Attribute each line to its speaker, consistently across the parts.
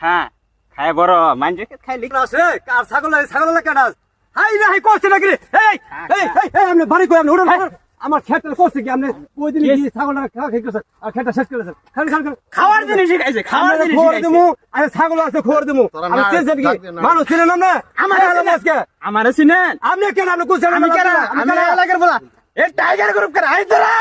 Speaker 1: হ্যাঁ খায় বড় মানছে খাই লিখ
Speaker 2: আছে কার ছাগল কেন হাই না হাই করছে নাকি এই এই এই আপনি বাড়ি করে আপনি উড়ে আমার খেটটা করছে কি আপনি ওই দিন কি ছাগলটা খাওয়া খেয়ে গেছেন আর খেটটা শেষ করেছেন
Speaker 1: খাওয়ার জিনিস খাইছে খাওয়ার জিনিস
Speaker 2: খোর দেবো আরে ছাগল আছে খোর দেবো আমি চেঞ্জ কি মানুষ চিনেন না
Speaker 1: আমার আজকে আমারে চিনেন
Speaker 2: আপনি কেন আপনি কোছেন
Speaker 1: আমি কেন আমি এলাকার বলা এ টাইগার গ্রুপ করে আই তোরা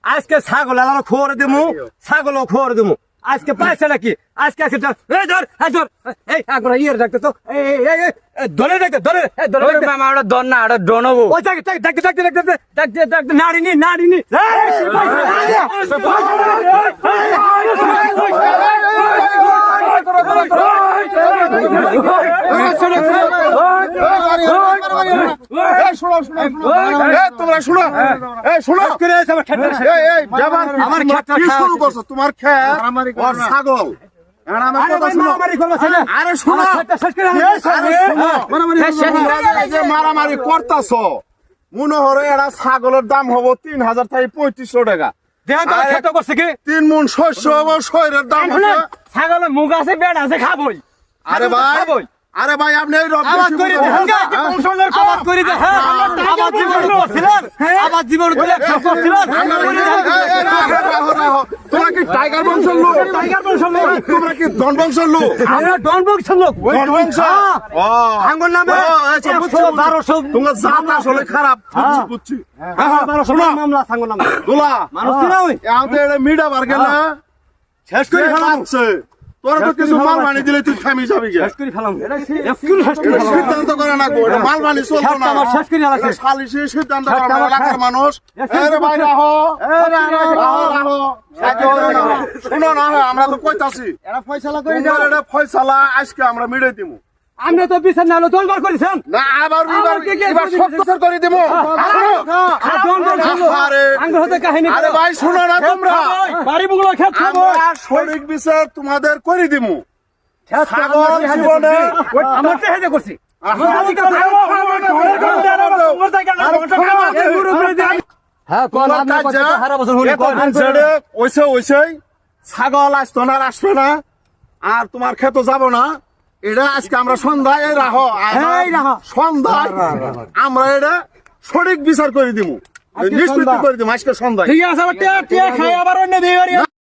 Speaker 2: আজকে ছাগল আলাদা খোর দেবো ছাগল খোর দেবো আজকে পাইছে নাকি আজকে আছে এই ধর এই আগরা ইয়ের দেখতে তো এই ধরে দেখতে ধরে
Speaker 1: মামা ওটা দন না ওটা ডনবো
Speaker 2: ওই দেখতে নাড়িনি
Speaker 3: তোমরা শুনো
Speaker 2: আমার খেটটা
Speaker 3: শুরু করছো তোমার খেত ওর ছাগল আরে শোনো মারামারি করতেছ মনে হরে এরা ছাগলের দাম হবো 3,000 থেকে 3,500 টাকা। 3 মণ শস্য হবো শরীরের দাম হবে।
Speaker 1: ছাগলের মুখ আছে বেড আছে খাবই
Speaker 3: আরে ভাই আপনি এই
Speaker 2: আবার জীবন
Speaker 3: তোমরা কি টাইগার বংশের লোক? তোমরা কি ডন বংশের লোক?
Speaker 2: ডন বংশের লোক আঙ্গুর নামে 1200
Speaker 3: তোমরা জাত আসলে খারাপ বুঝছি।
Speaker 2: মামলা সাঙ্গুর নামে
Speaker 3: দুলা
Speaker 2: মানুষ না ওই
Speaker 3: মিডা বার গেল
Speaker 2: শেষ করে ফেলাম
Speaker 3: তোরা তো কিছু মাল বানিয়ে দিলে তুই থামি যাবি
Speaker 2: শেষ করে ফেলাম
Speaker 3: সিদ্ধান্ত করে না গো মাল বানি চলতো না
Speaker 2: শেষ করে ফেলাম
Speaker 3: সালিশি সিদ্ধান্ত করে না এলাকার মানুষ এরে ভাই রাহো শুনো না আমরা তো কইতাছি
Speaker 2: এরা ফয়সালা করে
Speaker 3: তোমার এটা ফয়সালা আজকে আমরা মিটাই দিমু।
Speaker 2: আপনি তো বিচার না হলো দলবার করেছেন
Speaker 3: না আবার এবার সত্যসর করে দেব।
Speaker 2: আঙ্গুর হতে কাহিনী
Speaker 3: আরে ভাই শুনো না তোমরা
Speaker 2: বাড়ি বুগলো খেত খাবো
Speaker 3: আমরা সঠিক বিচার তোমাদের করে দিমু। ছাগল জীবনে
Speaker 2: আমার তো হেজে করছি হ্যাঁ কোন
Speaker 3: ছাগল আসতো না আসবে না আর তোমার খেত যাব না এটা আজকে আমরা সন্ধ্যায় সন্ধ্যায় আমরা এটা সঠিক বিচার করে দিব নিষ্পত্তি করে দিব আজকে সন্ধ্যায়।
Speaker 2: ঠিক আছে আবার টিয়া খাই আবার অন্য দিয়ে